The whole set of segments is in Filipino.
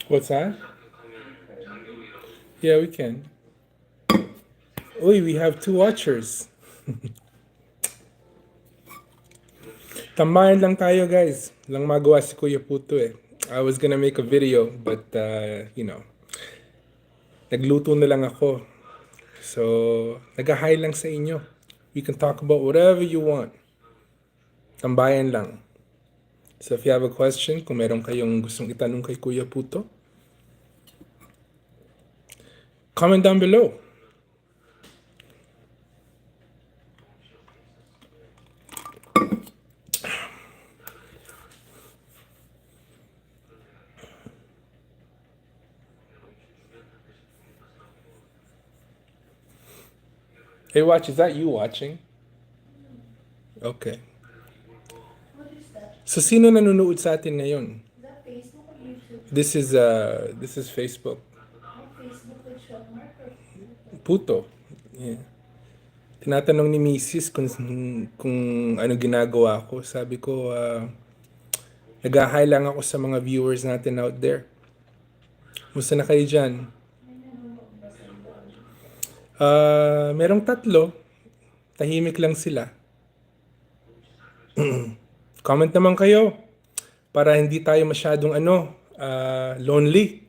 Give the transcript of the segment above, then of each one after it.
What's that? Yeah, we can. Uy, we have two watchers. Tambayan lang tayo, guys. Lang magawa si Kuya Puto eh. I was gonna make a video, but nagluto na lang ako. So, nag-hi lang sa inyo. We can talk about whatever you want. Tambayan lang. So, if you have a question, kung meron kayong gustong itanong kay Kuya Puto, comment down below. Hey, watch, is that you watching? Okay. So, sino nanonood sa atin ngayon? This is Facebook. Puto. Yeah. Tinatanong ni Mrs. kung ano ginagawa ko. Sabi ko, nag-hi lang ako sa mga viewers natin out there. Musta na kayo dyan? Merong tatlo. Tahimik lang sila. Comment naman kayo para hindi tayo masyadong lonely.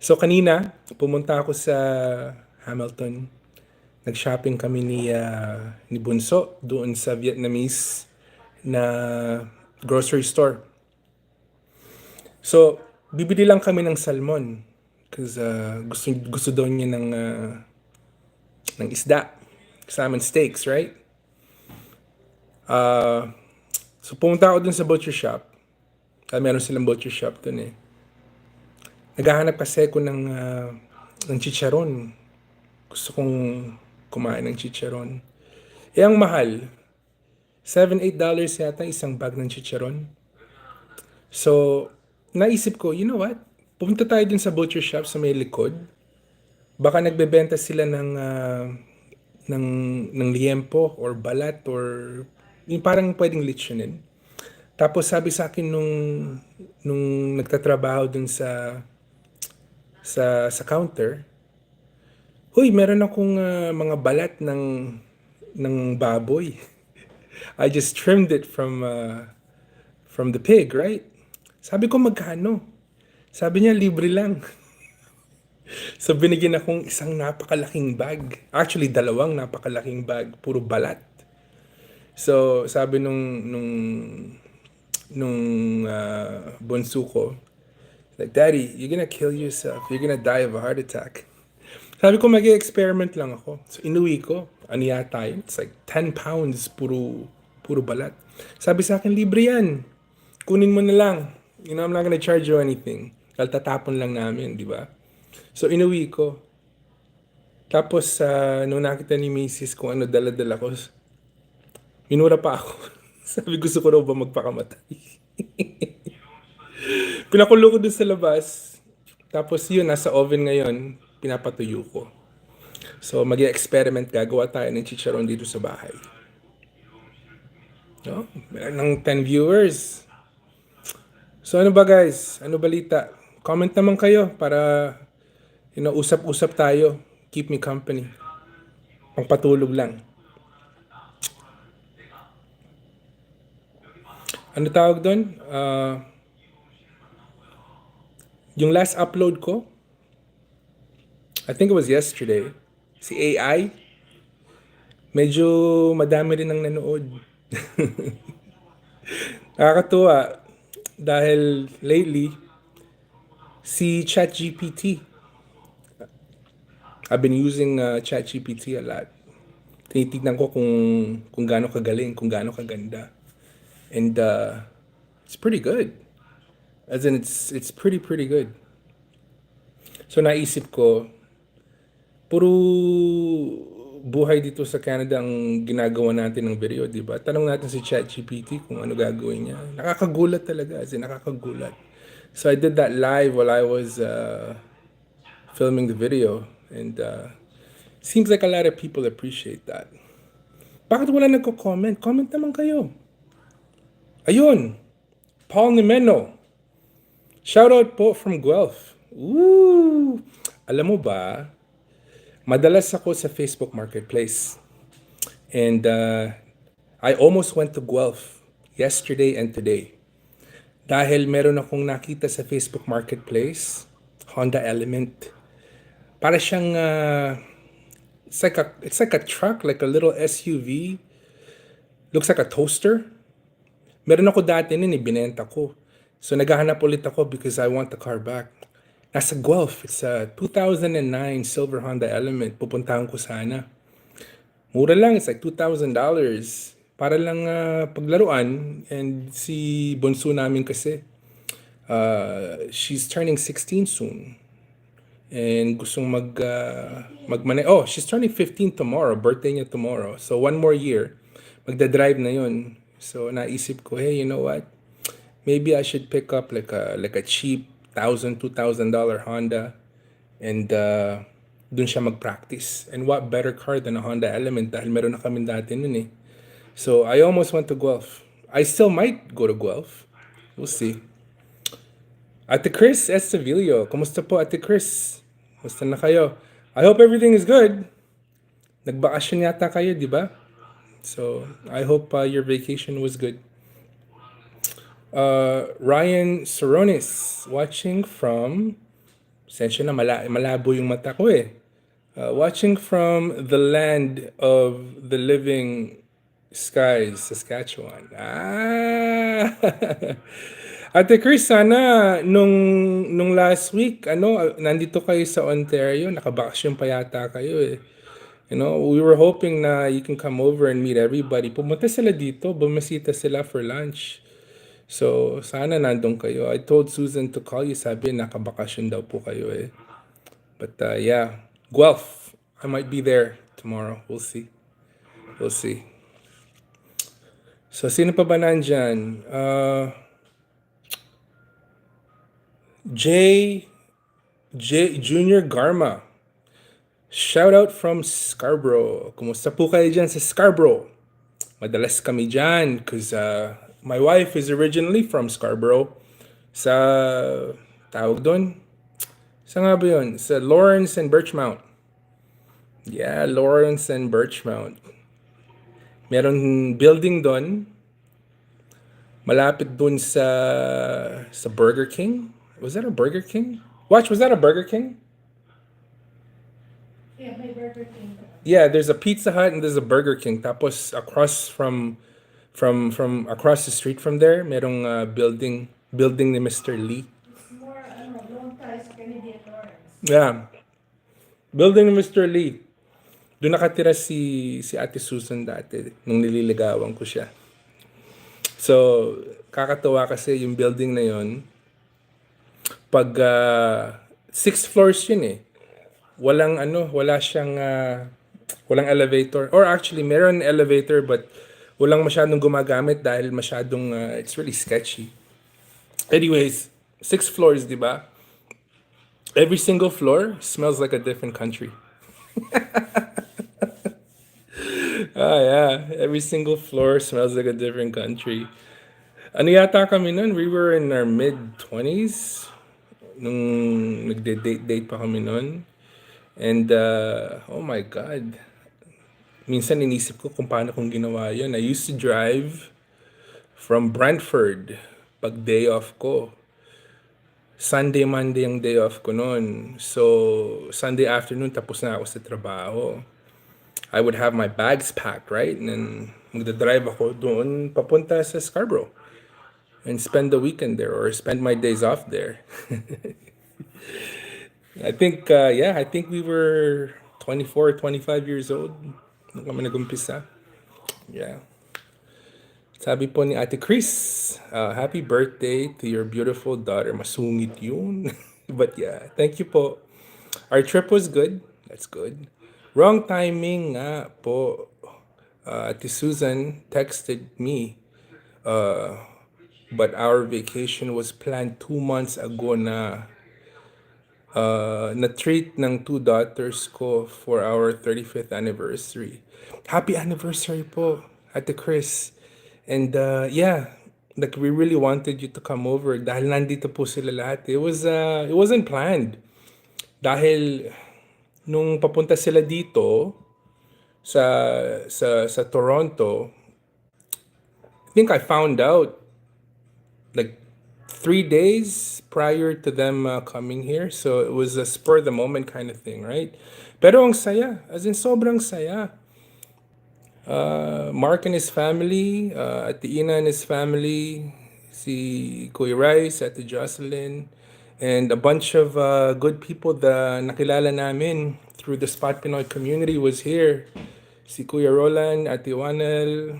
So kanina, pumunta ako sa Hamilton. Nag-shopping kami ni Bunso doon sa Vietnamese na grocery store. So, bibili lang kami ng salmon because gusto daw niya ng isda. Salmon steaks, right? So, pumunta ako dun sa butcher shop. Meron silang butcher shop dun eh. Naghahanap kasi ako ng chicharon. Gusto kong kumain ng chicharon. Eh, ang mahal. $7-8 yata isang bag ng chicharon. So, naisip ko, you know what? Pumunta tayo dun sa butcher shop sa may likod. Baka nagbebenta sila ng liempo or balat or yung parang pwedeng litsunin. Tapos sabi sa akin nung nagtatrabaho dun sa counter, "Huy, meron akong mga balat ng baboy. I just trimmed it from the pig, right?" Sabi ko, magkano? Sabi niya, libre lang. So, binigyan akong isang napakalaking bag. Actually, dalawang napakalaking bag. Puro balat. So, sabi nung bunso ko, like, "Daddy, you're gonna kill yourself. You're gonna die of a heart attack." Sabi ko, mag-experiment lang ako. So, inuwi ko. Ano yata yun? It's like 10 pounds, puro balat. Sabi sa akin, libre yan. Kunin mo na lang. You know, I'm not gonna charge you anything. Dahil tatapon lang namin, di ba? So, inuwi ko. Tapos, nung nakita ni Mrs. kung ano dala-dala ko, minura pa ako. Sabi, gusto ko raw ba magpakamatay? Pinakulo ko dun sa labas. Tapos yun, nasa oven ngayon, pinapatuyo ko. So, mag-experiment, gagawa tayo ng chicharon dito sa bahay. No? Meron ng 10 viewers. So, ano ba guys? Ano balita? Comment naman kayo para usap-usap tayo. Keep me company. Pangpatulog lang. Ano tawag doon? Yung last upload ko, I think it was yesterday, si AI, medyo madami rin ang nanood. Nakakatuwa dahil lately, si ChatGPT, I've been using ChatGPT a lot. Tinitignan ko kung gaano kagaling, kung gaano kaganda. And it's pretty good. As in, it's pretty good. So naisip ko, puro buhay dito sa Canada ang ginagawa natin ng video, di ba? Tanong natin si ChatGPT kung ano gagawin niya. Nakakagulat talaga, as in nakakagulat. So I did that live while I was filming the video, and seems like a lot of people appreciate that. Bakit wala nagko-comment? Comment naman kayo. Ayun, Paul Nimeno. Shoutout po from Guelph. Woo! Alam mo ba, madalas ako sa Facebook Marketplace. And I almost went to Guelph yesterday and today. Dahil meron akong nakita sa Facebook Marketplace, Honda Element. Para siyang, it's like a truck, like a little SUV. Looks like a toaster. Meron ako dati nun, binenta ko. So naghahanap ulit ako because I want the car back. Nasa Guelph. It's a 2009 silver Honda Element. Pupuntahan ko sana. Mura lang. It's like $2,000. Para lang paglaruan. And si bunso namin kasi, she's turning 16 soon. And gustong magmane. Oh, she's turning 15 tomorrow. Birthday niya tomorrow. So one more year. Magdadrive na yun. So naisip ko, hey, you know what? Maybe I should pick up like a cheap $1,000, $2,000 Honda and dun siya mag-practice. And what better car than a Honda Element dahil meron na kami dati nun eh. So I almost went to Guelph. I still might go to Guelph. We'll see. Ate Chris Estevillo. Kumusta po, Ate Chris? Kumusta na kayo? I hope everything is good. Nagbakasyon yata kayo, di ba? So I hope your vacation was good. Ryan Soronis watching from, sensya na malabo yung mata ko eh. Watching from the land of the living skies, Saskatchewan. Ah! Ate Chris, sana nung last week, nandito kayo sa Ontario, nakabakasyon pa yata kayo eh. We were hoping na you can come over and meet everybody. Pumunta sila dito, bumisita sila for lunch. So, sana nandun kayo. I told Susan to call you. Sabi, nakabakasyon daw po kayo eh. But yeah, Guelph. I might be there tomorrow. We'll see. We'll see. So, sino pa ba nandyan? Junior Garma. Shout out from Scarborough. Kumusta po kayo dyan sa Scarborough? Madalas kami dyan because my wife is originally from Scarborough. Sa, tawag doon? Sa nga ba yun? Sa Lawrence and Birchmount. Yeah, Lawrence and Birchmount. Meron building doon. Malapit doon sa Burger King. Was that a Burger King? Watch, was that a Burger King? Yeah, may Burger King. Yeah, there's a Pizza Hut and there's a Burger King. Tapos across from across the street from there, merong building ni Mr. Lee. It's more, long ties Canadian Lawrence. Yeah. Building ni Mr. Lee. Doon nakatira si Ate Susan dati nung nililigawan ko siya. So, kakatuwa kasi yung building na yon. Pag 6 floors yun eh. Wala siyang walang elevator, or actually meron elevator but walang masyadong gumagamit dahil masyadong it's really sketchy. Anyways, 6 floors, di ba? Every single floor smells like a different country. Yeah, every single floor smells like a different country. Ano yata kami nun? We were in our mid-20s nung nagde-date pa kami nun. And, oh my God. Minsan inisip ko kung paano kong ginawa yun. I used to drive from Brantford pag day off ko. Sunday, Monday ang day off ko noon. So, Sunday afternoon tapos na ako sa trabaho. I would have my bags packed, right? And then magdadrive ako doon papunta sa Scarborough. And spend the weekend there or spend my days off there. I think we were 24, 25 years old nung kami nag-umpisa. Yeah. Sabi po ni Ate Chris, happy birthday to your beautiful daughter. Masungit yun. But yeah, thank you po. Our trip was good. That's good. Wrong timing nga po. Ate Susan texted me, but our vacation was planned 2 months ago na. Na-treat ng 2 daughters ko for our 35th anniversary. Happy anniversary po, Ate Chris. And yeah, Like we really wanted you to come over dahil nandito po sila lahat. It wasn't planned. Dahil nung papunta sila dito sa sa Toronto, I think I found out like 3 days prior to them coming here. So it was a spur of the moment kind of thing, right? Pero ang saya, as in sobrang saya. Mark and his family, Ate Ina and his family, si Kuya Rice, Ate Jocelyn, and a bunch of good people that nakilala namin through the Spot Pinoy community was here. Si Kuya Roland, Ate Wanel,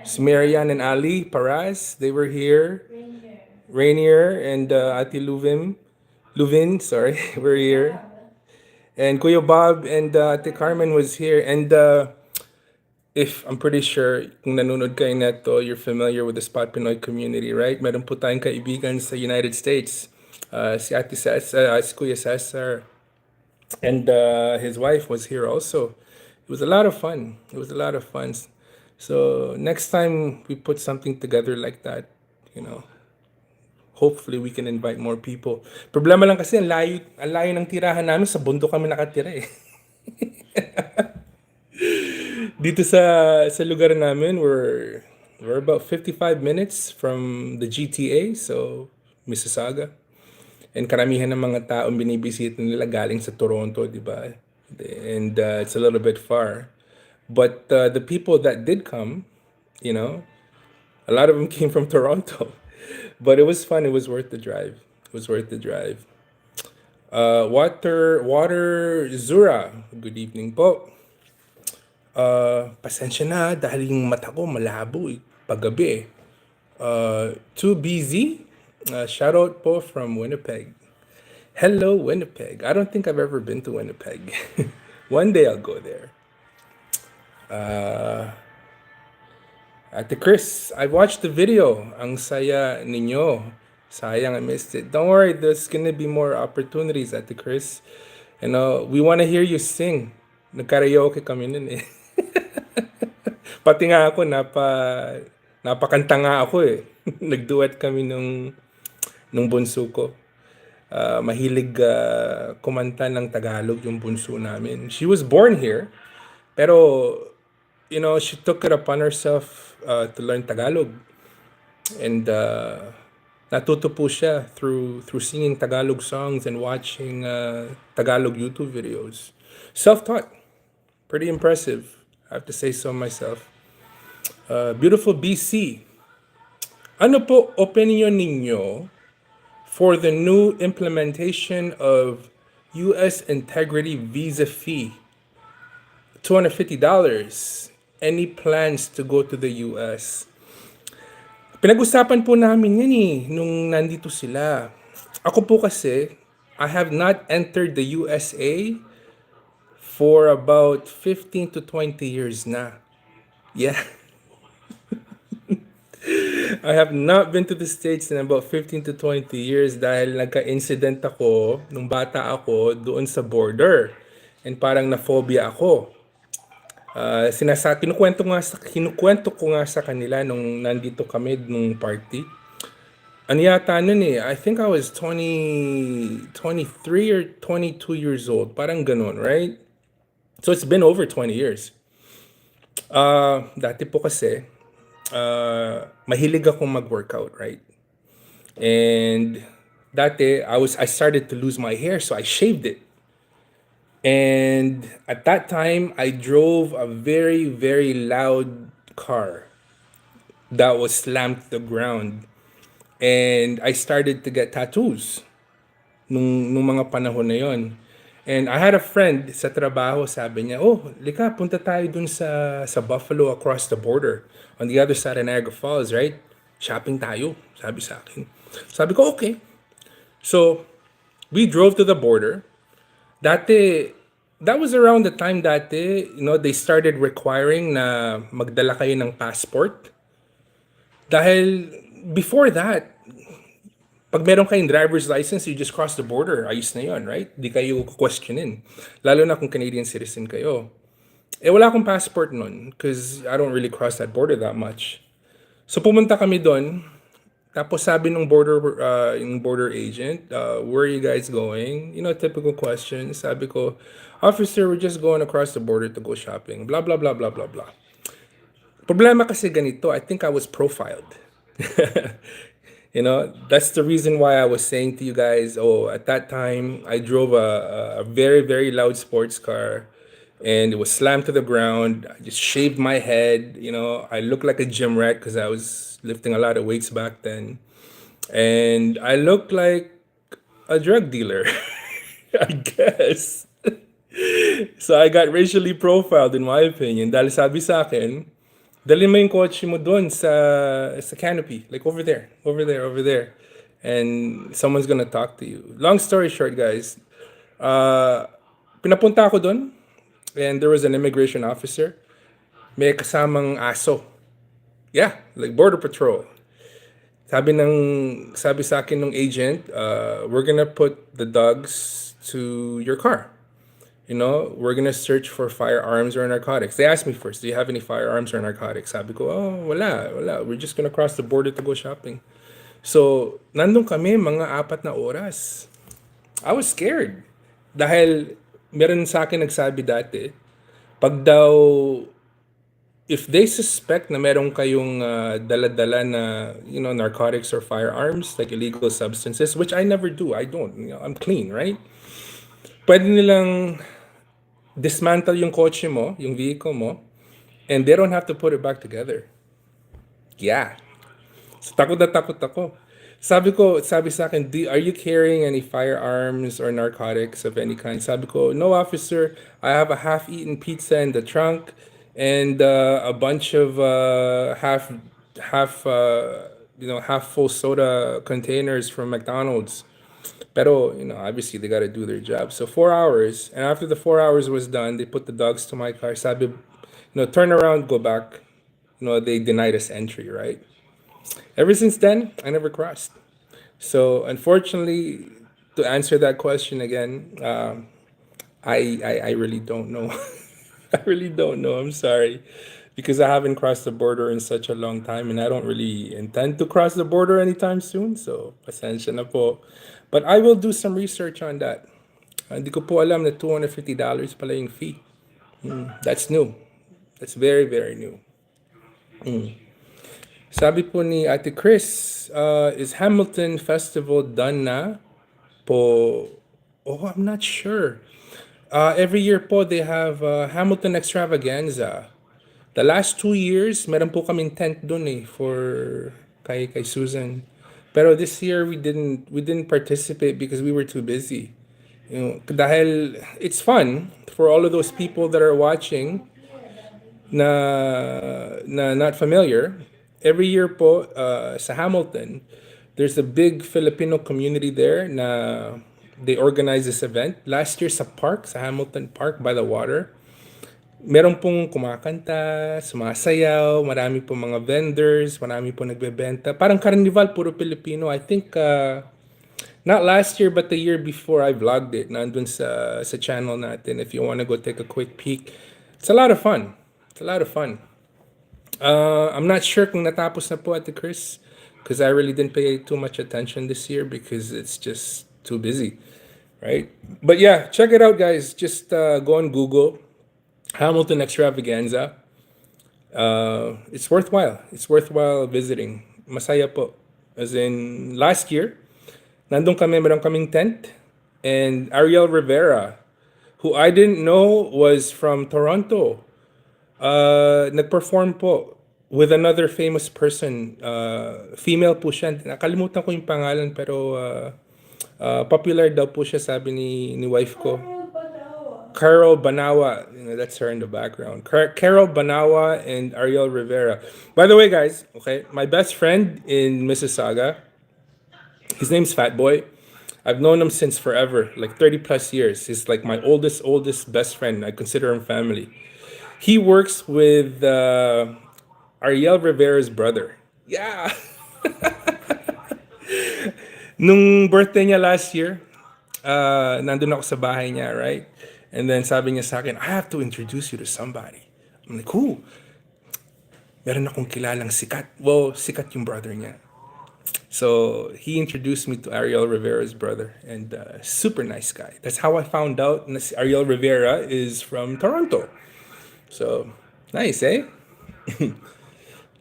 si Marian and Ali Paras, they were here. Rainier and Ate Luvin, sorry, were here. And Kuya Bob and Ate Carmen was here. And if I'm pretty sure kung nanonood kayo neto, you're familiar with the Spot Pinoy community, right? Meron po tayong kaibigan sa United States. Si Ate Cesar, si Kuya Cesar, and his wife was here also. It was a lot of fun. It was a lot of fun. So next time we put something together like that, you know, hopefully we can invite more people. Problema lang kasi ang layo ng tirahan namin, sa bundok kami nakatira eh. Dito sa lugar namin, we're about 55 minutes from the GTA, so Mississauga. And karamihan ng mga taong binibisita nila galing sa Toronto, di ba? And it's a little bit far. But the people that did come, you know, a lot of them came from Toronto. But it was fun. It was worth the drive. It was worth the drive. Water Zura. Good evening po. Pasensya na dahil yung mata ko malabo eh, paggabi eh. Too busy. Shout out po from Winnipeg. Hello, Winnipeg. I don't think I've ever been to Winnipeg. One day I'll go there. Ate Chris, I watched the video. Ang saya ninyo. Sayang, I missed it. Don't worry, there's gonna be more opportunities, Ate Chris. You know, we wanna hear you sing. Nagkaraoke kami nun eh. Pati nga ako, napakanta nga ako eh. Nagduet kami nung bunso ko. Mahilig kumanta ng Tagalog yung bunso namin. She was born here, pero you know, she took it upon herself to learn Tagalog. And natuto po siya through singing Tagalog songs and watching Tagalog YouTube videos. Self-taught. Pretty impressive. I have to say so myself. Beautiful BC. Ano po opinion ninyo for the new implementation of U.S. integrity visa fee? $250. Any plans to go to the US? Pinag-usapan po namin yan eh, nung nandito sila. Ako po kasi, I have not entered the USA for about 15 to 20 years na. Yeah. I have not been to the States in about 15 to 20 years dahil nagka-incident ako nung bata ako doon sa border. And parang na-phobia ako. Kinukwento ko nga sa kanila nung nandito kami nung party. Ano yata nun eh, I think I was 23 or 22 years old. Parang ganun, right? So it's been over 20 years. Dati po kasi, mahilig akong mag-workout, right? And dati, I started to lose my hair, so I shaved it. And at that time, I drove a very, very loud car that was slammed to the ground. And I started to get tattoos nung mga panahon na yon. And I had a friend sa trabaho, sabi niya, oh, lika, punta tayo dun sa Buffalo across the border. On the other side of Niagara Falls, right? Shopping tayo, sabi sa akin. Sabi ko, okay. So, we drove to the border. Dati, that was around the time dati, you know, they started requiring na magdala kayo ng passport. Dahil, before that, pag meron kayong driver's license, you just cross the border. Ayos na yun, right? Di kayo questionin. Lalo na kung Canadian citizen kayo. Eh, wala akong passport nun because I don't really cross that border that much. So pumunta kami doon. Tapos sabi nung yung border agent, where are you guys going? You know, typical questions. Sabi ko, officer, we're just going across the border to go shopping. Blah, blah, blah, blah, blah, blah. Problema kasi ganito, I think I was profiled. You know, that's the reason why I was saying to you guys, oh, at that time, I drove a very, very loud sports car and it was slammed to the ground. I just shaved my head. You know, I looked like a gym rat because I was lifting a lot of weights back then. And I looked like a drug dealer, I guess. So I got racially profiled in my opinion. Dahil sabi sa akin, dali mo yung kotse mo doon sa canopy. Like over there, over there, over there. And someone's gonna talk to you. Long story short, guys. Pinapunta ako doon and there was an immigration officer. May kasamang aso. Yeah, like border patrol. Sabi sa akin ng agent, we're gonna put the dogs to your car. You know, we're gonna search for firearms or narcotics. They asked me first, do you have any firearms or narcotics? Sabi ko, oh, wala, wala. We're just gonna cross the border to go shopping. So, nandun kami mga 4 na oras. I was scared. Dahil meron sa akin nagsabi dati, pag daw, if they suspect na meron kayong dala-dala na, you know, narcotics or firearms, like illegal substances, which I never do. I don't. You know, I'm clean, right? Pwede nilang dismantle yung kotse mo, yung vehicle mo, and they don't have to put it back together. Yeah. So, takot na takot ako. Sabi sa akin, are you carrying any firearms or narcotics of any kind? Sabi ko, no, officer. I have a half-eaten pizza in the trunk and a bunch of half full soda containers from McDonald's. Pero, you know, obviously they got to do their job. So 4 hours, and after the 4 hours was done, they put the dogs to my car. Sabi, you know, turn around, go back. You know, they denied us entry, right? Ever since then, I never crossed. So unfortunately, to answer that question again, I really don't know. I really don't know. I'm sorry. Because I haven't crossed the border in such a long time and I don't really intend to cross the border anytime soon. So, pasensya na po. But I will do some research on that. Hindi ko po alam na $250 pala yung fee. That's new. That's very, very new. Sabi po ni Ate Chris, is Hamilton Festival done na po? Oh, I'm not sure. Every year po, they have Hamilton Extravaganza. The last 2 years, meron po kaming tent dun for kay Susan. Pero this year we didn't participate because we were too busy. You know, dahil it's fun for all of those people that are watching na not familiar. Every year po sa Hamilton, there's a big Filipino community there na they organize this event. Last year sa park, sa Hamilton Park by the water, meron pong kumakanta, sumasayaw, marami pong mga vendors, marami pong nagbebenta. Parang carnival, puro Pilipino. I think, not last year, but the year before, I vlogged it. Nandun sa channel natin. If you want to go take a quick peek. It's a lot of fun. It's a lot of fun. I'm not sure kung natapos na po, Ate Chris, because I really didn't pay too much attention this year because it's just too busy, right? But yeah, check it out, guys. Just go on Google. Hamilton Extravaganza. It's worthwhile. It's worthwhile visiting. Masaya po. As in, last year, nandun kami, meron kaming tent. And Ariel Rivera, who I didn't know was from Toronto, nag-perform po with another famous person. Female po siya. Nakalimutan ko yung pangalan pero popular daw po siya, sabi ni wife ko. Carol Banawa, you know, that's her in the background. Carol Banawa and Ariel Rivera. By the way, guys, okay, my best friend in Mississauga, his name's Fat Boy. I've known him since forever, like 30 plus years. He's like my oldest best friend. I consider him family. He works with Ariel Rivera's brother. Yeah. Nung birthday niya last year, nandun ako sa bahay niya, right? And then sabi niya sa akin, I have to introduce you to somebody. I'm like, who? meron akong kilalang sikat. Well, sikat yung brother niya. So he introduced me to Ariel Rivera's brother, and super nice guy. That's how I found out na si Ariel Rivera is from Toronto. So nice, eh?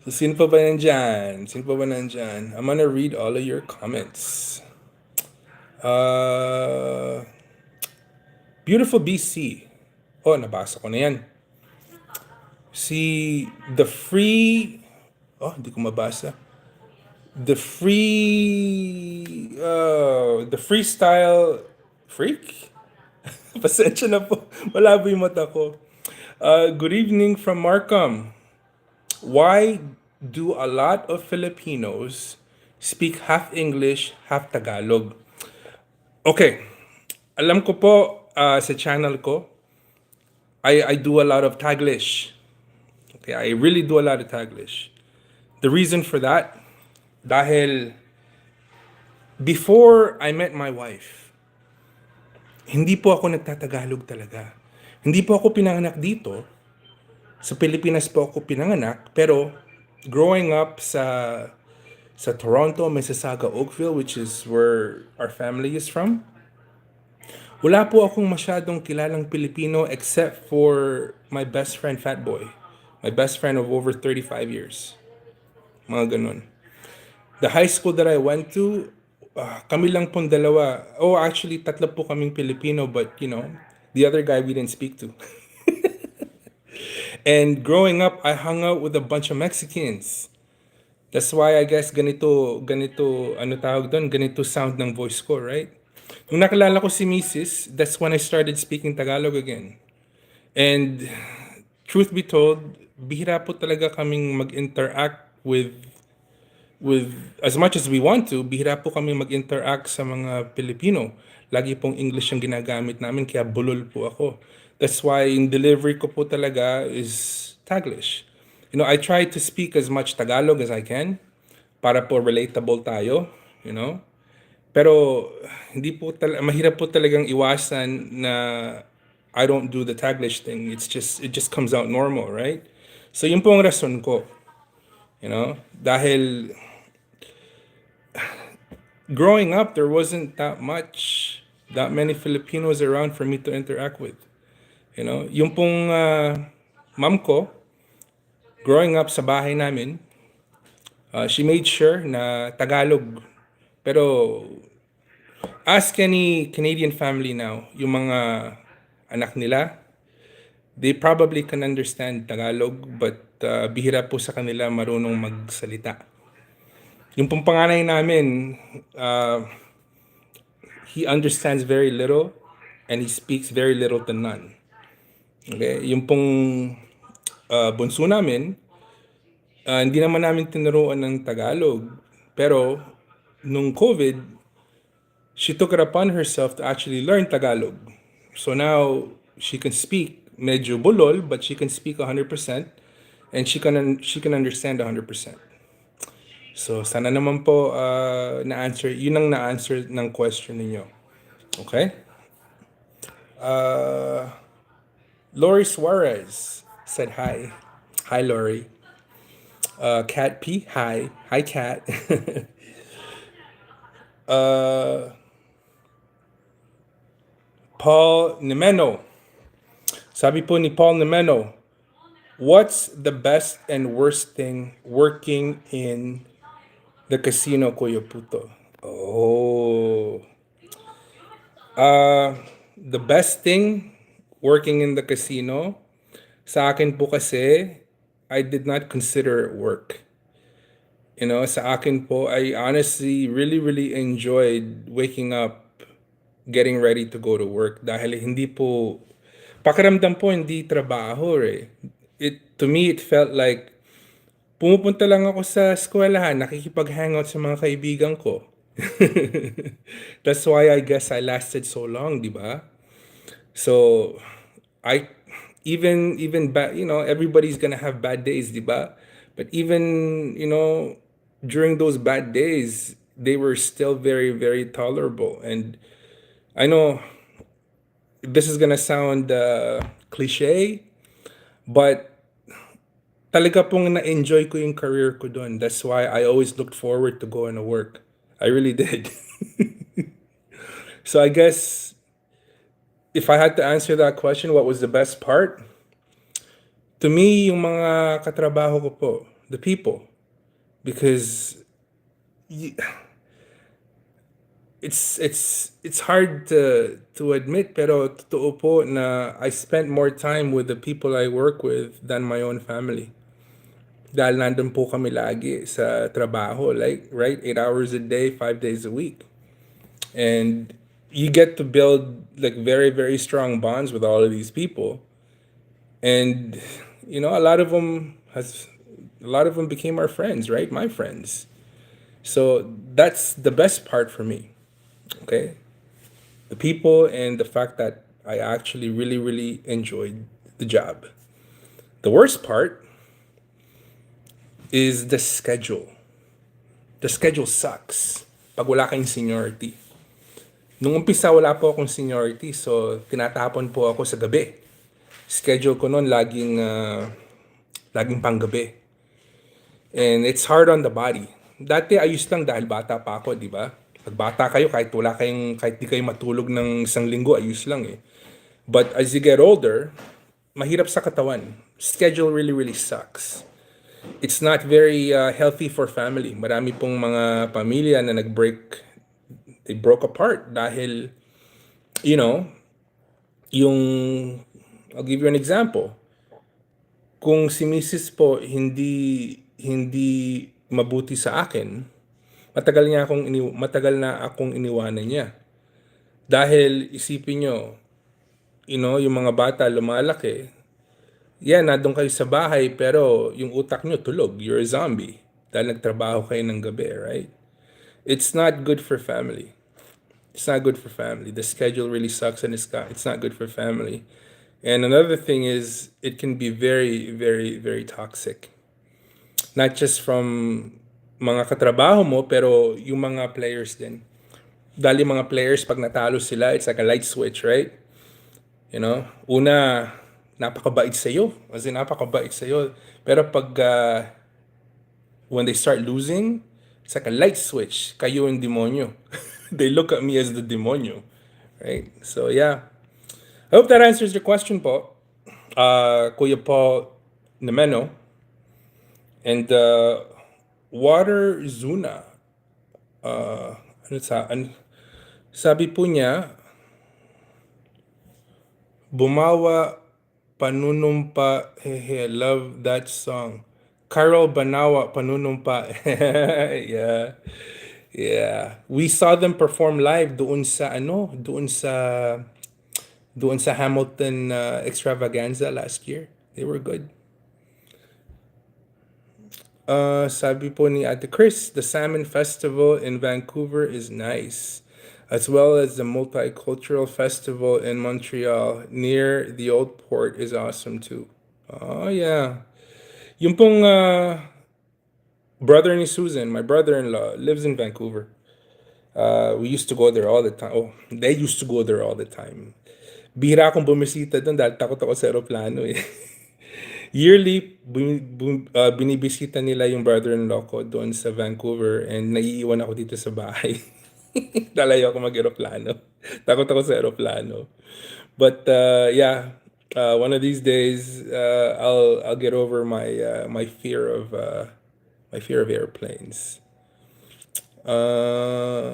So sino pa ba nandyan? Sino pa ba nandyan? I'm gonna read all of your comments. Uh, Beautiful BC. Oh, nabasa ko na yan. Si The Free... Oh, hindi ko mabasa. The Freestyle Freak? Pasensya na po. Malabo yung mata ko. Good evening from Markham. Why do a lot of Filipinos speak half English, half Tagalog? Okay. Alam ko po sa channel ko, I do a lot of taglish. Okay, I really do a lot of taglish. The reason for that, dahil before I met my wife, hindi po ako nagtatagalog talaga. Hindi po ako pinanganak dito. Sa Pilipinas po ako pinanganak, pero growing up sa Toronto, Mississauga, Oakville, which is where our family is from, wala po akong masyadong kilalang Pilipino except for my best friend, Fat Boy. My best friend of over 35 years. Mga ganun. The high school that I went to, kami lang pong dalawa. Oh, actually, tatlo po kaming Filipino, but you know, the other guy we didn't speak to. And growing up, I hung out with a bunch of Mexicans. That's why I guess ano tawag doon, ganito sound ng voice ko, right? Nung nakilala ko si Mrs., that's when I started speaking Tagalog again. And truth be told, bihira po talaga kaming mag-interact with as much as we want to, bihira po kami mag-interact sa mga Pilipino. Lagi pong English ang ginagamit namin, kaya bulol po ako. That's why yung delivery ko po talaga is Taglish. You know, I try to speak as much Tagalog as I can para po relatable tayo, you know. Pero hindi po mahirap po talagang iwasan na I don't do the Taglish thing. It just comes out normal, right? So yun po ang rason ko. You know, dahil growing up there wasn't that many Filipinos around for me to interact with. You know, yung pong mom ko growing up sa bahay namin, she made sure na Tagalog. Pero ask any Canadian family now, yung mga anak nila, they probably can understand Tagalog, but bihira po sa kanila marunong magsalita. Yung pong panganay namin, he understands very little and he speaks very little to none. Okay? Yung pong bunso namin, hindi naman namin tinuruan ng Tagalog. Pero nung COVID, she took it upon herself to actually learn Tagalog. So now she can speak medyo bulol, but she can speak 100% and she can understand 100%. So sana naman po na-answer, yun ang na-answer ng question ninyo. Okay? Lori Suarez said hi. Hi, Lori. Cat P, hi. Hi, Cat. Paul Nemeno. Sabi po ni Paul Nemeno, what's the best and worst thing working in the casino, Kuya Puto? Oh. The best thing working in the casino, sa akin po kasi, I did not consider it work. You know, sa akin po, I honestly really enjoyed waking up, getting ready to go to work dahil hindi po, pakiramdam po hindi trabaho eh. To me, it felt like pumupunta lang ako sa eskwelahan, nakikipag-hangout sa mga kaibigan ko. That's why I guess I lasted so long, di ba? So, I even bad, you know, everybody's gonna have bad days, di ba? But even, you know, during those bad days, they were still very tolerable. And I know this is gonna sound cliche, but talaga pong na-enjoy ko yung career ko doon. That's why I always looked forward to going to work. I really did. So I guess if I had to answer that question, what was the best part? To me, yung mga katrabaho ko po, the people. Because y- it's hard to admit, pero totoo po na I spent more time with the people I work with than my own family. Dahil nandun po kami lagi sa trabaho, like, right, 8 hours a day, 5 days a week. And you get to build like very, very strong bonds with all of these people. And, a lot of them became our friends, right? My friends. So that's the best part for me, okay? The people and the fact that I actually really, really enjoyed the job. The worst part is the schedule. The schedule sucks pag wala kayong seniority. Nung umpisa, wala po akong seniority, so tinatapon po ako sa gabi. Schedule ko noon laging panggabi. And it's hard on the body. Dati ayos lang dahil bata pa ako, di ba? Pag bata kayo, kahit di kayo matulog ng isang linggo, ayos lang eh. But as you get older, mahirap sa katawan. Schedule really, really sucks. It's not very healthy for family. Marami pong mga pamilya na they broke apart dahil, you know, yung, I'll give you an example. Kung si Mrs. po hindi mabuti sa akin, matagal na akong iniwanan niya. Dahil isipin nyo, yung mga bata lumalaki, nandun kayo sa bahay pero yung utak nyo tulog, you're a zombie. Dahil nagtrabaho kayo ng gabi, right? It's not good for family. It's not good for family. The schedule really sucks and it's not good for family. And another thing is it can be very, very, very toxic. Not just from mga katrabaho mo, pero yung mga players din. Dahil yung mga players, pag natalo sila, it's like a light switch, right? Una, napakabait sa'yo. Kasi napakabait sa'yo. Pero pag, when they start losing, it's like a light switch. Kayo yung demonyo. They look at me as the demonyo. Right? So, yeah. I hope that answers your question po. Kuya Paul Nemeno. And, Water Zuna. Sabi po niya, Bumawa Panunumpa, hehe, love that song. Carol Banawa Panunumpa. Yeah. Yeah. We saw them perform live doon sa Hamilton extravaganza last year. They were good. Sabi po ni Ate Chris, the Salmon Festival in Vancouver is nice, as well as the Multicultural Festival in Montreal near the Old Port is awesome too. Oh yeah. Yung pong brother ni Susan, my brother-in-law, lives in Vancouver. We used to go there all the time. Oh, they used to go there all the time. Bihira akong bumisita doon dahil takot ako sa aeroplano eh. Yearly, binibisita nila yung brother-in-law ko doon sa Vancouver and naiiwan ako dito sa bahay. Lalayo ako mag-aeroplano. Takot ako sa aeroplano. But yeah, one of these days, I'll get over my fear of airplanes.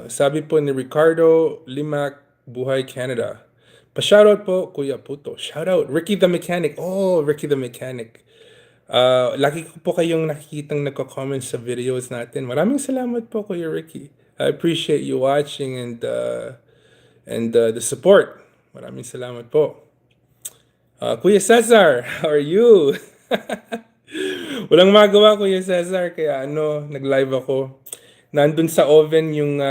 Sabi po ni Ricardo Limac, Buhay Canada. Pa-shoutout po, Kuya Puto. Shoutout, Ricky the Mechanic. Oh, Ricky the Mechanic. Lagi ko po kayong nakikitang nagko-comment sa videos natin. Maraming salamat po, Kuya Ricky. I appreciate you watching and the support. Maraming salamat po. Kuya Cesar, how are you? Walang magawa, Kuya Cesar, kaya nag-live ako. Nandun sa oven yung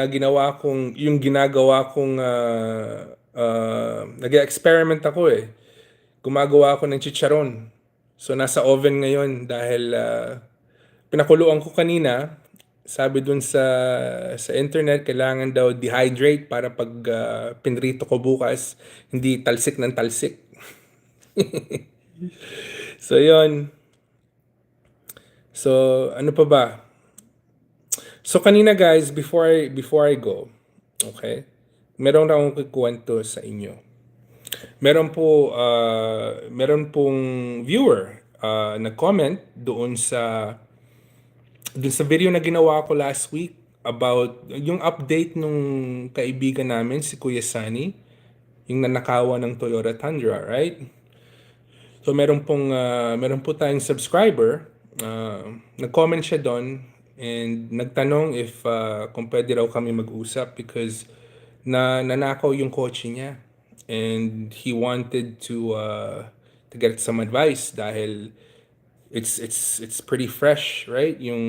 ginagawa kong nag-experiment ako eh. Gumagawa ako ng chicharon. So nasa oven ngayon dahil pinakuluan ko kanina. Sabi dun sa internet, kailangan daw dehydrate para pag pinrito ko bukas, hindi talsik ng talsik. So yon. So, ano pa ba? So, kanina guys, before I go, okay, meron na akong kukwento sa inyo. Meron pong viewer nag-comment doon sa video na ginawa ko last week about yung update nung kaibigan namin si Kuya Sunny, yung nanakawan ng Toyota Tundra, right? So meron po tayong subscriber, nag-comment siya doon and nagtanong if kung pwede raw kami mag-usap because nanakaw yung kotse niya and he wanted to get some advice dahil it's pretty fresh, right? Yung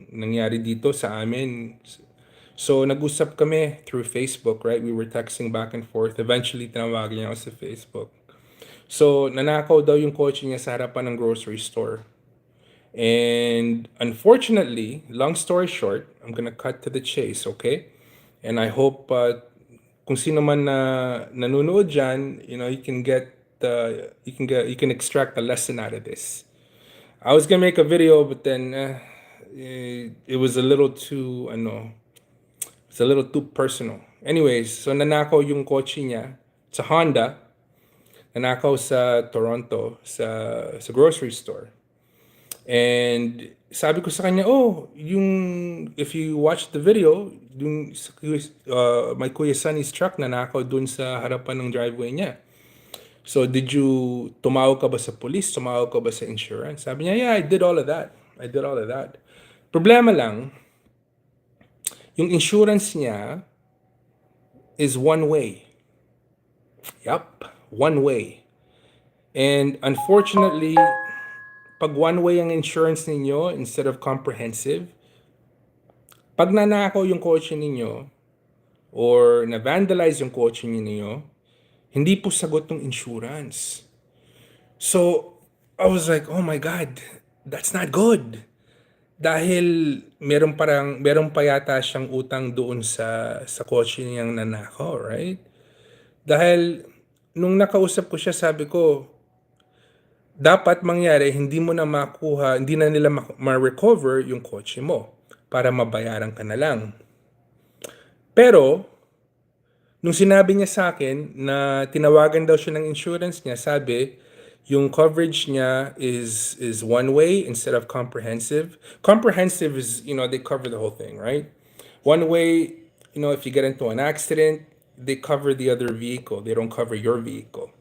nangyari dito sa amin. So nag-usap kami through Facebook, right? We were texting back and forth. Eventually tinawagan niya ako sa Facebook. So, nanakaw daw yung kotse niya sa harapan ng grocery store. And unfortunately, long story short, I'm gonna cut to the chase, okay? And I hope kung sino man na nanonood dyan, you can extract a lesson out of this. I was gonna make a video, but then it was a little too, it's a little too personal. Anyways, so nanakaw yung kotse niya. It's a Honda. Nanakaw sa Toronto sa grocery store. And sabi ko sa kanya, oh, if you watch the video, my Kuya Sunny's truck nanakaw dun sa harapan ng driveway niya. So did you tumawag ka ba sa police? Tumawag ka ba sa insurance? Sabi niya, yeah, I did all of that. I did all of that. Problema lang, yung insurance niya is one way. Yup, one way. And unfortunately, pag one way ang insurance ninyo instead of comprehensive, pag nanakaw yung kotse ninyo or na-vandalize yung kotse ninyo, hindi po sagot ng insurance. So, I was like, oh my God, that's not good. Dahil meron pa yata siyang utang doon sa kotse niyang nanakaw, right? Dahil nung nakausap ko siya, sabi ko, dapat mangyari, hindi na nila ma-recover yung kotse mo para mabayaran ka na lang. Pero, nung sinabi niya sa akin na tinawagan daw siya ng insurance niya, sabi, yung coverage niya is one way instead of comprehensive. Comprehensive is, they cover the whole thing, right? One way, if you get into an accident, they cover the other vehicle. They don't cover your vehicle.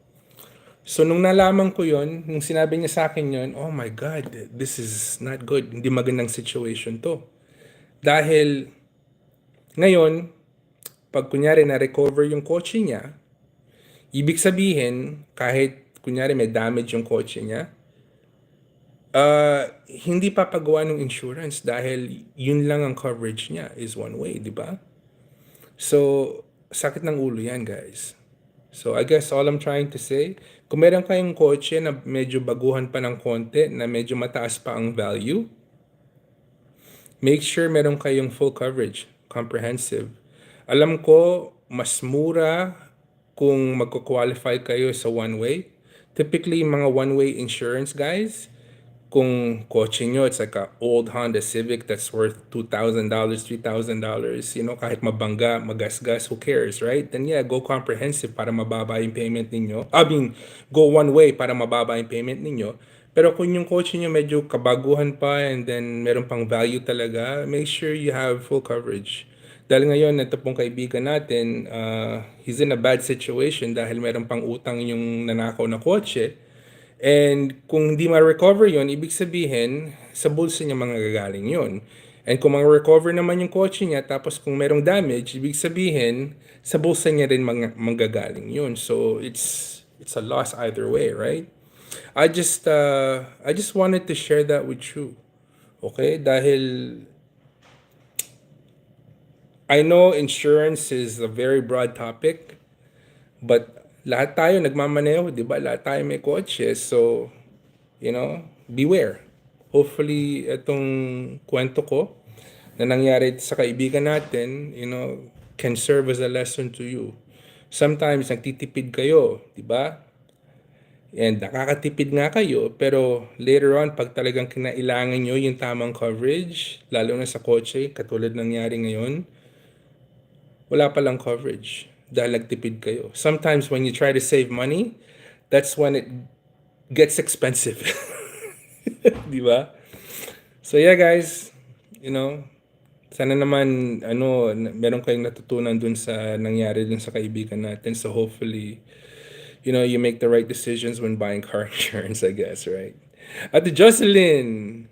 So, nung nalaman ko yon, nung sinabi niya sa akin yon, oh my God, this is not good. Hindi magandang situation to. Dahil, ngayon, pag kunyari na-recover yung kotse niya, ibig sabihin, kahit kunyari may damage yung kotse niya, hindi papagawa ng insurance dahil yun lang ang coverage niya is one way, di ba? So, sakit ng ulo yan, guys. So, I guess all I'm trying to say, kung meron kayong kotse na medyo baguhan pa ng konti, na medyo mataas pa ang value, make sure meron kayong full coverage, comprehensive. Alam ko, mas mura kung magko-qualify kayo sa one-way. Typically, mga one-way insurance, guys, kung kotse nyo, it's like a old Honda Civic that's worth $2,000, $3,000, kahit mabangga, magasgas, who cares, right? Then yeah, go comprehensive para mababa yung payment ninyo. Go one way para mababa yung payment ninyo. Pero kung yung kotse nyo medyo kabaguhan pa and then meron pang value talaga, make sure you have full coverage. Dahil ngayon, ito pong kaibigan natin, he's in a bad situation dahil meron pang utang yung nanakaw na kotse. And kung hindi ma-recover yon, ibig sabihin, sa bulsa niya manggagaling yon. And kung ma-recover naman yung kotse niya, tapos kung merong damage, ibig sabihin, sa bulsa niya rin manggagaling yon. So, it's a loss either way, right? I just wanted to share that with you. Okay? Dahil I know insurance is a very broad topic, but lahat tayo nagmamaneho, di ba? Lahat tayo may kotse. So, beware. Hopefully, itong kwento ko na nangyari sa kaibigan natin, can serve as a lesson to you. Sometimes, nagtitipid kayo, di ba? And nakakatipid nga kayo, pero later on, pag talagang kinailangan nyo yung tamang coverage, lalo na sa kotse, katulad nangyari ngayon, wala palang coverage dahil nagtipid kayo. Sometimes when you try to save money, that's when it gets expensive. Di ba? So yeah, guys, you know, sana naman meron kayong natutunan dun sa nangyari dun sa kaibigan natin. So hopefully, you make the right decisions when buying car insurance, I guess, right? At the Jocelyn,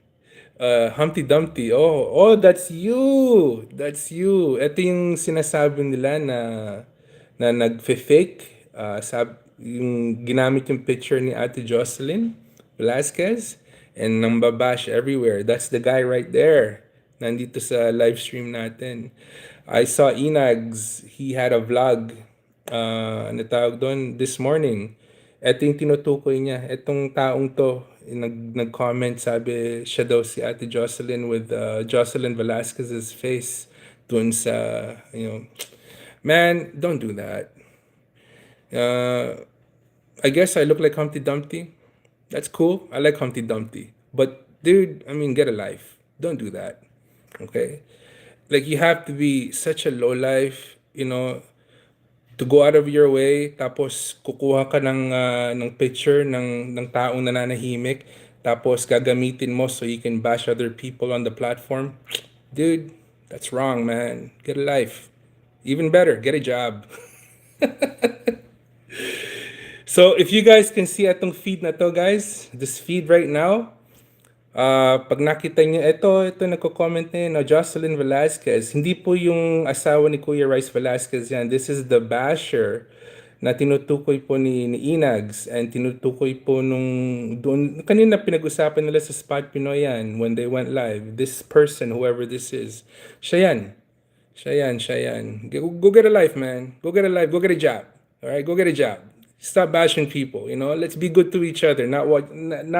Humpty Dumpty. Oh, that's you. That's you. Ito yung sinasabi nila na nagfe-fake. Yung ginamit yung picture ni Ate Jocelyn Velasquez and nang babash everywhere. That's the guy right there. Nandito sa live stream natin. I saw Inags. He had a vlog. Ano tawag doon? This morning. Ito yung tinutukoy niya. Itong taong to, nag-comment, sabi siya daw si Ate Jocelyn with Jocelyn Velasquez's face dun sa, man, don't do that. I guess I look like Humpty Dumpty. That's cool. I like Humpty Dumpty. But, dude, I mean, get a life. Don't do that. Okay? Like, you have to be such a low life, to go out of your way, tapos kukuha ka ng picture ng taong nananahimik, tapos gagamitin mo so you can bash other people on the platform. Dude, that's wrong, man. Get a life. Even better, get a job. So if you guys can see atong feed na to, guys, this feed right now, pag nakita niyo ito nagko-comment na yun, Jocelyn Velasquez. Hindi po yung asawa ni Kuya Rice Velasquez yan. This is the basher na tinutukoy po ni Inags and tinutukoy po doon kanina pinag-usapan nila sa Spot Pinoy yan when they went live. This person, whoever this is, siya yan. Siya yan. Go get a life, man. Go get a life. Go get a job. All right, go get a job. Stop bashing people. Let's be good to each other. Not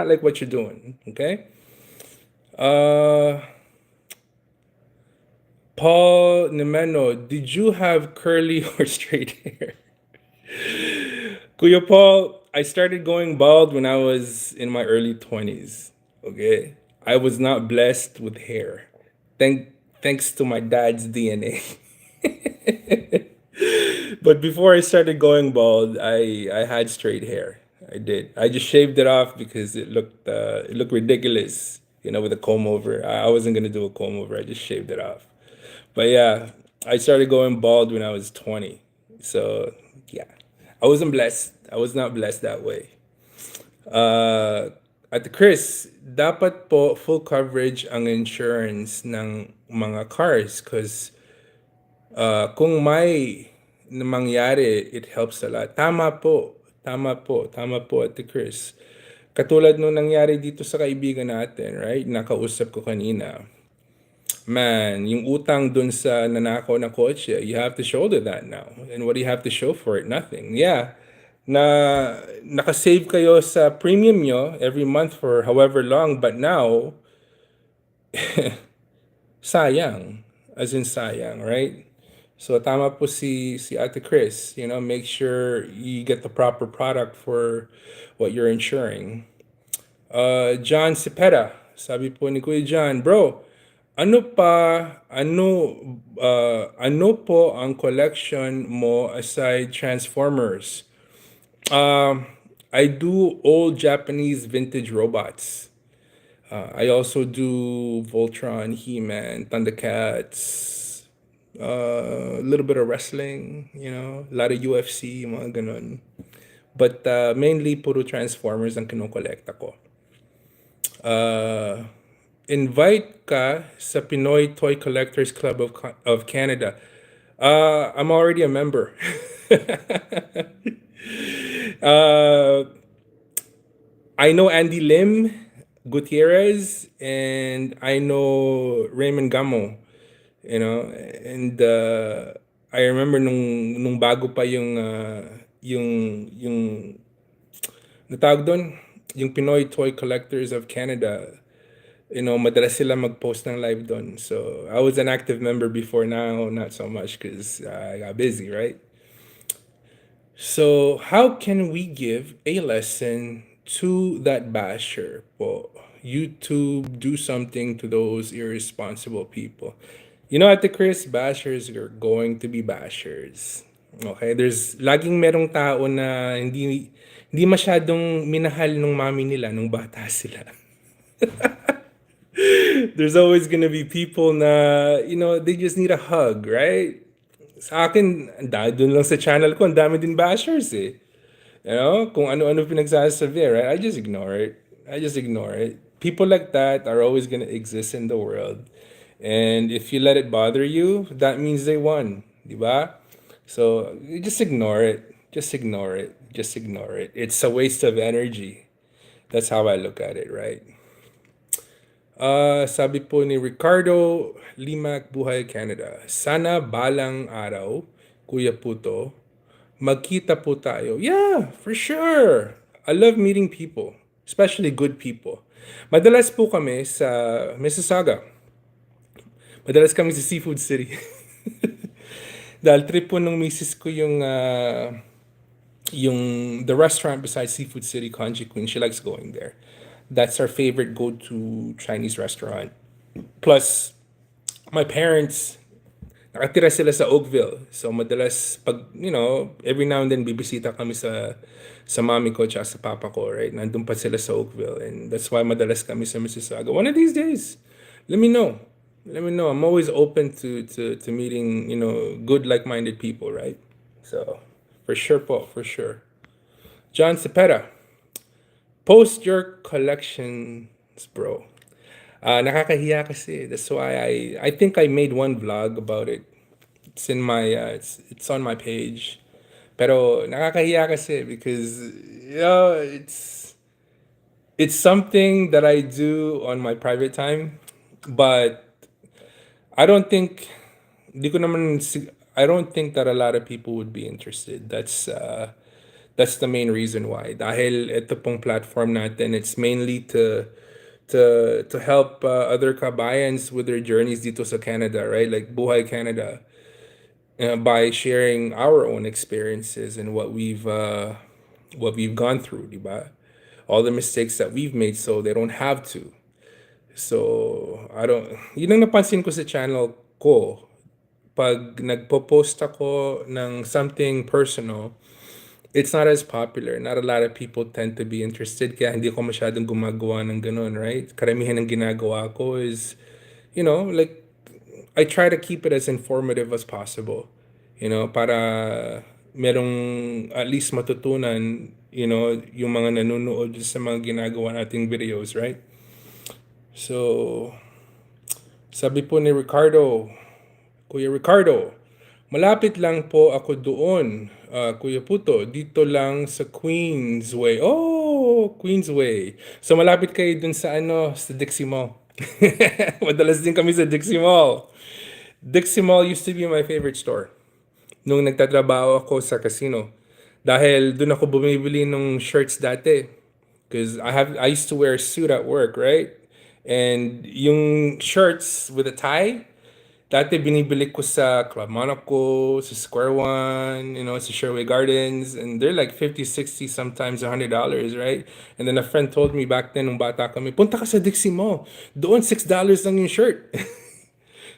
like what you're doing. Okay. Paul Nemeno, did you have curly or straight hair? Kuya Paul, I started going bald when I was in my early 20s. Okay? I was not blessed with hair. Thanks to my dad's DNA. But before I started going bald, I had straight hair. I did. I just shaved it off because it looked ridiculous, with a comb over. I wasn't gonna do a comb over. I just shaved it off. But yeah, I started going bald when I was 20. So yeah, I wasn't blessed. I was not blessed that way. At Chris, dapat po full coverage ang insurance ng mga cars because kung may mangyari, it helps a lot. Tama po. Tama po. Tama po, Ate Chris. Katulad nung nangyari dito sa kaibigan natin, right? Nakausap ko kanina. Man, yung utang dun sa nanakaw na kotse, you have to shoulder that now. And what do you have to show for it? Nothing. Yeah. Nakasave kayo sa premium nyo every month for however long, but now, sayang. As in sayang, right? So tama po si Ate Chris, make sure you get the proper product for what you're insuring. John Cepeda, sabi po ni Kuya John, bro, ano po ang collection mo aside Transformers? I do old Japanese vintage robots. I also do Voltron, He-Man, Thundercats, a little bit of wrestling, a lot of UFC, mga ganun. But mainly puro Transformers ang kinokolekta ko. Invite ka sa Pinoy Toy Collectors Club of Canada. I'm already a member. I know Andy Lim Gutierrez and I know Raymond Gamo, and I remember nung bago pa yung natawag doon, yung Pinoy Toy Collectors of Canada, madalas sila mag-post ng live doon. So I was an active member before, now not so much because I got busy, right? So, how can we give a lesson to that basher? Po, YouTube, do something to those irresponsible people. You know, at the Chris, bashers are going to be bashers. Okay, there's laging merong tao na hindi masyadong minahal nung mami nila nung bata sila. There's always gonna be people na, they just need a hug, right? Sa akin, dahil dun lang sa channel ko, ang dami din bashers eh. Kung ano-ano pinagsasabi, right? I just ignore it. I just ignore it. People like that are always gonna exist in the world. And if you let it bother you, that means they won. Diba? So, you just ignore it. Just ignore it. Just ignore it. It's a waste of energy. That's how I look at it, right? Sabi po ni Ricardo Limac, Buhay Canada. Sana balang araw, Kuya Puto, magkita po tayo. Yeah, for sure. I love meeting people, especially good people. Madalas po kami sa Mississauga. Madalas kami sa Seafood City. Dahil trip po nung misis ko yung the restaurant beside Seafood City, Kanji Queen. She likes going there. That's our favorite go-to Chinese restaurant. Plus, my parents, nakatira sila sa Oakville. So madalas every now and then bibisita kami sa mami ko at sa papa ko, right? Nandun pa sila sa Oakville, and that's why madalas kami sa Mississauga. One of these days, let me know. Let me know. I'm always open to meeting, good like-minded people, right? So, for sure po, for sure. John Cepeda, post your collections, bro. Nakakahiya kasi. That's why I think I made one vlog about it. It's in my it's on my page. Pero nakakahiya kasi because it's something that I do on my private time, but I don't think di ko naman I don't think that a lot of people would be interested. That's the main reason why. Dahil ito pong platform natin, it's mainly to help other kabayans with their journeys dito sa Canada, right? Like Buhay Canada, by sharing our own experiences and what we've gone through, diba? All the mistakes that we've made, so they don't have to. So, I don't, yun ang napansin ko sa channel ko. Pag nagpo-post ako ng something personal, it's not as popular. Not a lot of people tend to be interested. Kaya hindi ko masyadong gumagawa ng ganun, right? Karamihan ng ginagawa ko is, like, I try to keep it as informative as possible. Para merong at least matutunan, yung mga nanonood sa mga ginagawa nating videos, right? So, sabi po ni Ricardo, Kuya Ricardo, malapit lang po ako doon, Kuya Puto, dito lang sa Queensway. Oh, Queensway. So malapit kayo dun sa Dixie Mall. Madalas din kami sa Dixie Mall. Dixie Mall used to be my favorite store nung nagtatrabaho ako sa casino. Dahil dun ako bumibili ng shirts dati. Because I used to wear a suit at work, right? And yung shirts with a tie, dati binibili ko sa Club Monaco, sa Square One, sa Sherway Gardens, and they're like 50, 60, sometimes $100, right? And then a friend told me back then, nung bata kami, punta ka sa Dixie Mall. Doon, $6 lang yung shirt.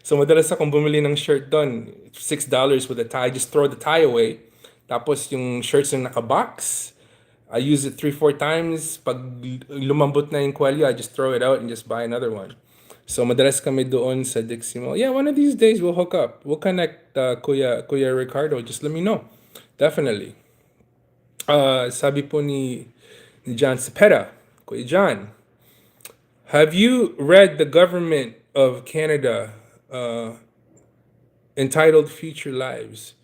So madalas akong bumili ng shirt doon, $6 with a tie. Just throw the tie away. Tapos yung shirts yung naka-box, I use it 3, 4 times. Pag lumambot na yung kwalyo, I just throw it out and just buy another one. So madalas kami doon sa Dixie Mall. Yeah, one of these days we'll hook up. We'll connect, Kuya Ricardo. Just let me know. Definitely. Sabi po ni John Cepeda, Kuya John, have you read the government of Canada entitled Future Lives?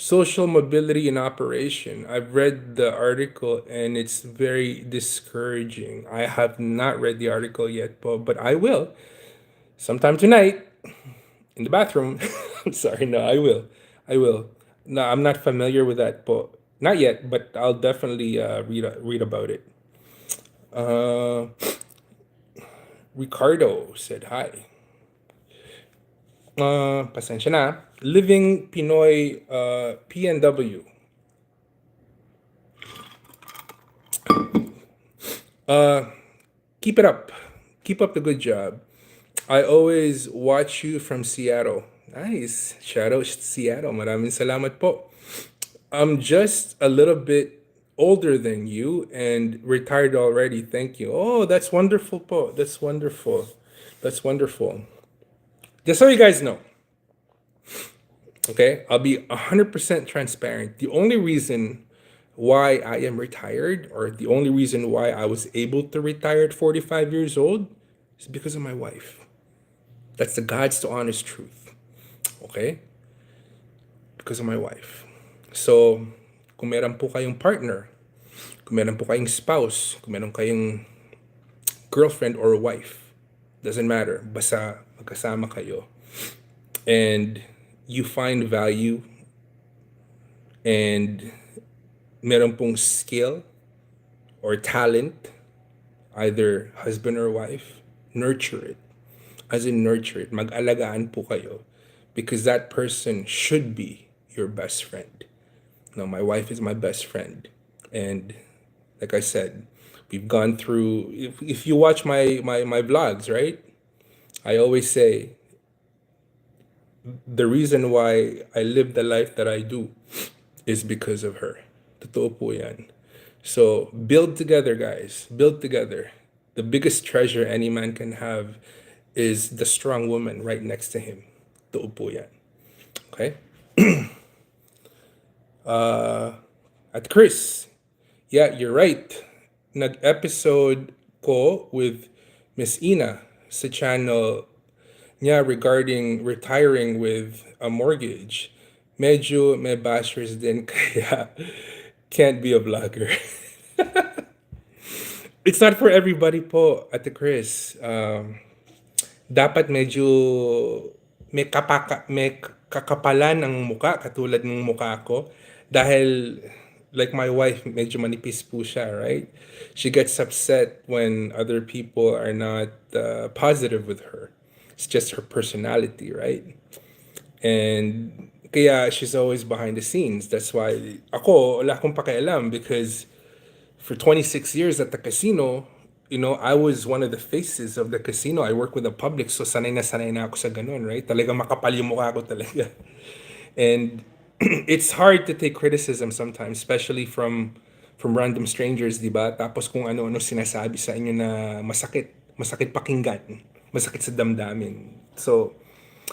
Social Mobility in Operation. I've read the article and it's very discouraging. I have not read the article yet, but I will. Sometime tonight in the bathroom. I'm sorry, no, I will. I will. No, I'm not familiar with that, but not yet, but I'll definitely read about it. Ricardo said hi. Pasensya na. Living Pinoy PNW. Keep it up. Keep up the good job. I always watch you from Seattle. Nice. Shout out Seattle. Maraming salamat po. I'm just a little bit older than you and retired already. Thank you. Oh, that's wonderful po. That's wonderful. That's wonderful. Just so you guys know, okay, I'll be 100% transparent. The only reason why I am retired, or the only reason why I was able to retire at 45 years old, is because of my wife. That's the God's to honest truth. Okay? Because of my wife. So, kung meron po kayong partner, kung meron po kayong spouse, kung meron kayong girlfriend or wife, doesn't matter. Basta magkasama kayo. And you find value and meron pong skill or talent, either husband or wife, nurture it. As in nurture it. Mag-alagaan po kayo. Because that person should be your best friend. No, my wife is my best friend. And like I said, we've gone through, if you watch my vlogs, right? I always say, the reason why I live the life that I do is because of her. Totoo po yan. So, build together, guys. Build together. The biggest treasure any man can have is the strong woman right next to him. Totoo po yan. Okay? At Chris, yeah, you're right. Nag-episode ko with Miss Ina sa channel niya regarding retiring with a mortgage. Medyo may bashers din kaya can't be a vlogger. It's not for everybody po, Ate Chris. Dapat medyo may kakapalan ng muka katulad ng muka ko dahil like my wife medyo manipis po siya, right? She gets upset when other people are not positive with her. It's just her personality, right? And kaya she's always behind the scenes. That's why ako wala akong pakialam because for 26 years at the casino, I was one of the faces of the casino. I work with the public, so sanay na ako sa ganun, right? Talaga makapal yung mukha ko talaga. And it's hard to take criticism sometimes, especially from random strangers, di ba? Tapos kung ano-ano sinasabi sa inyo na masakit pakinggan, masakit sa damdamin. So,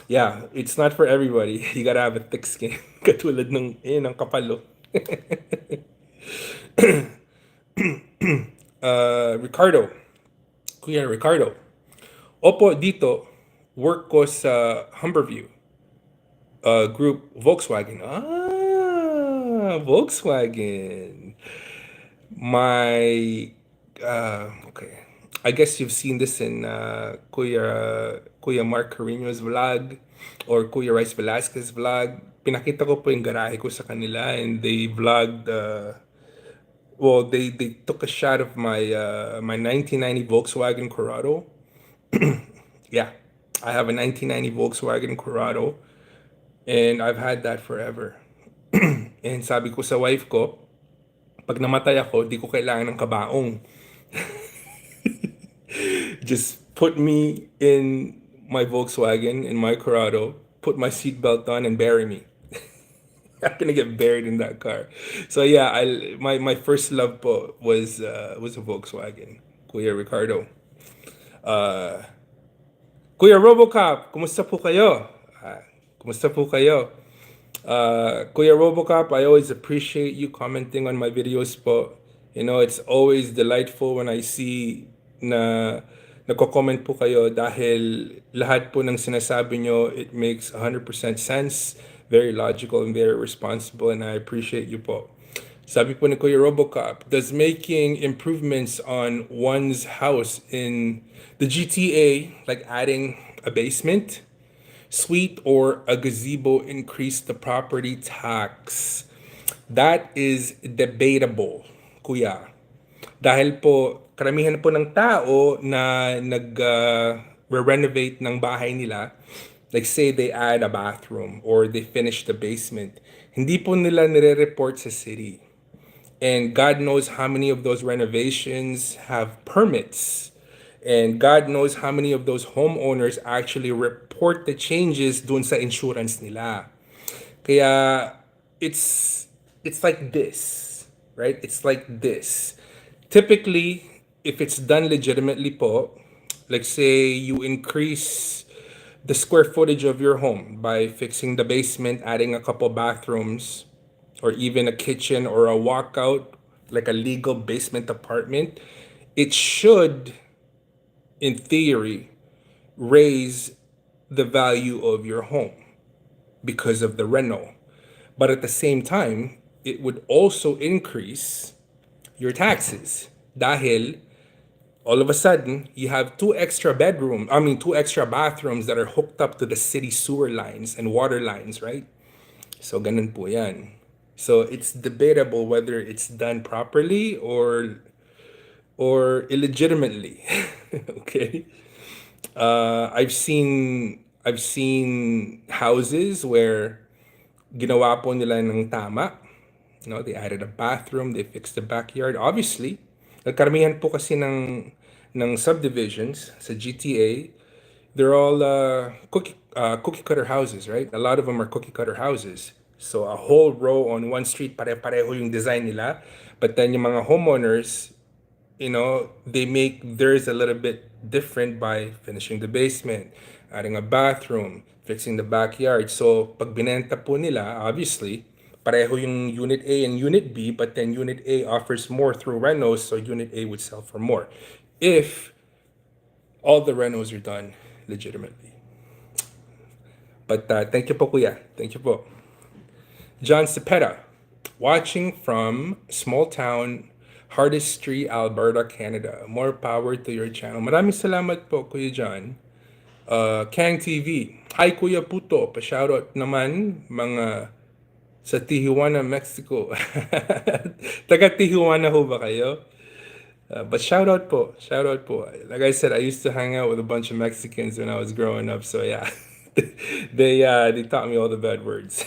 yeah, it's not for everybody. You gotta have a thick skin. Katulad ng kapalo. Ricardo. Kuya Ricardo. Opo, dito, work ko sa Humberview. Group Volkswagen. Volkswagen. My, okay. I guess you've seen this in Kuya Mark Carino's vlog or Kuya Rice Velasquez vlog. Pinakita ko po yung garahe ko sa kanila and they vlogged, well, they took a shot of my 1990 Volkswagen Corrado. Yeah, I have a 1990 Volkswagen Corrado and I've had that forever. And sabi ko sa wife ko, pag namatay ako, di ko kailangan ng kabaong. Just put me in my Volkswagen, in my Corrado, put my seatbelt on and bury me. I'm gonna get buried in that car. So yeah, my first love po was a Volkswagen. Kuya Ricardo. Kuya Robocop, kumusta po kayo? Kumusta po kayo? Kuya Robocop, I always appreciate you commenting on my videos po. It's always delightful when I see na nagko-comment po kayo dahil lahat po ng sinasabi nyo, it makes 100% sense, very logical and very responsible, and I appreciate you po. Sabi po ni Kuya Robocop, does making improvements on one's house in the GTA, like adding a basement, suite, or a gazebo increase the property tax? That is debatable, Kuya. Dahil po, karamihan po ng tao na renovate ng bahay nila, like say they add a bathroom or they finish the basement, hindi po nila nire-report sa city. And God knows how many of those renovations have permits. And God knows how many of those homeowners actually report the changes dun sa insurance nila. Kaya it's like this, right? It's like this. Typically, if it's done legitimately po, like say you increase the square footage of your home by fixing the basement, adding a couple bathrooms, or even a kitchen or a walkout, like a legal basement apartment, it should, in theory, raise the value of your home because of the reno. But at the same time, it would also increase your taxes. Dahil all of a sudden, you have two extra bathrooms that are hooked up to the city sewer lines and water lines, right? So ganun po yan. So it's debatable whether it's done properly or illegitimately. Okay? I've seen houses where ginawa po nila ng tama. They added a bathroom, they fixed the backyard. Obviously, karamihan po kasi ng subdivisions sa GTA, they're all cookie cutter houses, right? A lot of them are cookie cutter houses. So a whole row on one street, pare-pareho yung design nila. But then yung mga homeowners, they make theirs a little bit different by finishing the basement, adding a bathroom, fixing the backyard. So, pag binenta po nila, obviously, pareho yung Unit A and Unit B, but then Unit A offers more through renos, so Unit A would sell for more. If all the renos are done legitimately. But thank you po, kuya. Thank you po. John Cepeda, watching from small town Hardistry, Alberta, Canada. More power to your channel. Maraming salamat po, Kuya John. Kang TV. Hi, Kuya Puto. Pa-shoutout naman mga sa Tijuana, Mexico. Taga Tijuana ho ba kayo? But shoutout po. Shoutout po. Like I said, I used to hang out with a bunch of Mexicans when I was growing up. So yeah, they taught me all the bad words.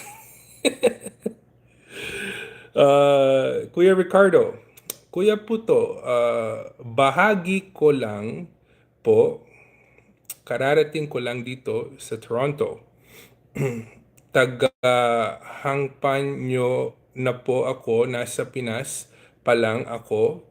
Kuya Ricardo, Kuya Puto, bahagi ko lang po, kararating ko lang dito sa Toronto. Taga-hangpan nyo na po ako, nasa Pinas pa lang ako.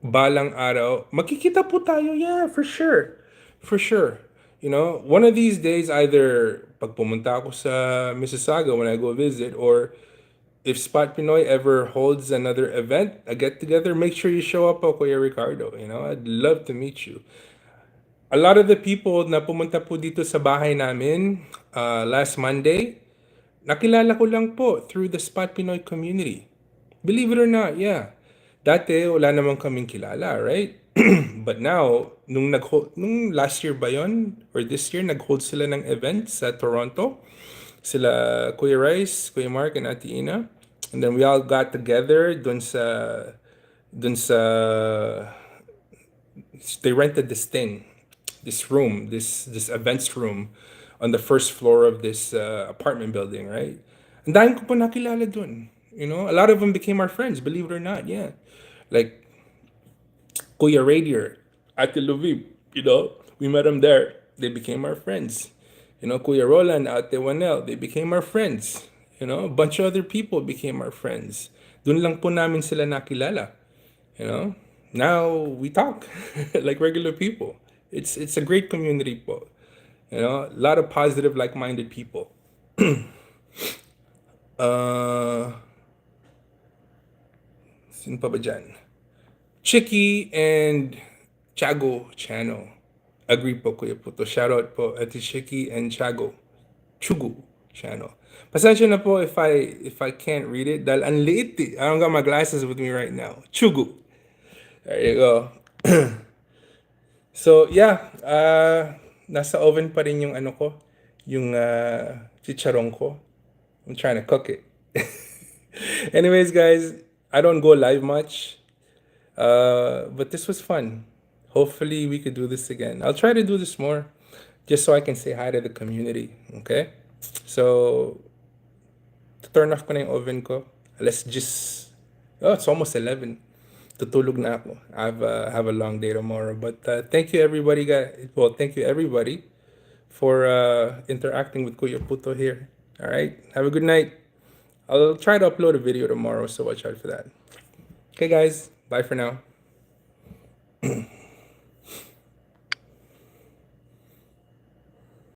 Balang araw, makikita po tayo, yeah, for sure. For sure. One of these days, either pag pumunta ako sa Mississauga when I go visit, or if Spot Pinoy ever holds another event, a get together, make sure you show up po, Kuya Ricardo. I'd love to meet you. A lot of the people na pumunta po dito sa bahay namin last Monday, nakilala ko lang po through the Spot Pinoy community. Believe it or not, yeah. Dati, wala namang kaming kilala, right? But now, nung last year ba yon or this year, nag-hold sila ng event sa Toronto. Sila Kuya Rice, Kuya Mark, and Ate Ina. And then we all got together dun sa they rented this room, this events room on the first floor of this apartment building, right? And dahil ko po nakilala dun. A lot of them became our friends, believe it or not, yeah. Like Kuya Radier, Ate Luvib, we met them there. They became our friends. Kuya Roland, Ate Wanel, they became our friends. A bunch of other people became our friends. Dun lang po namin sila nakilala. Now we talk like regular people. It's a great community po. A lot of positive, like-minded people. Sino pa ba dyan? Chicky and Chago channel. Agree po, Kuya Puto. Shoutout po at Chicky and Chago. Chugu channel. Pasensya na po if I can't read it dahil ang liit eh. I don't got my glasses with me right now. Chugu. There you go. So, yeah. Nasa oven pa rin yung yung chicharong ko. I'm trying to cook it. Anyways, guys, I don't go live much. But this was fun. Hopefully, we could do this again. I'll try to do this more just so I can say hi to the community. Okay? So, turn off ko na yung oven ko. Let's just. Oh, it's almost 11. Tutulog na ako. I have a long day tomorrow. But thank you everybody, guys. Well, thank you everybody for interacting with Kuya Puto here. All right. Have a good night. I'll try to upload a video tomorrow, so watch out for that. Okay, guys. Bye for now.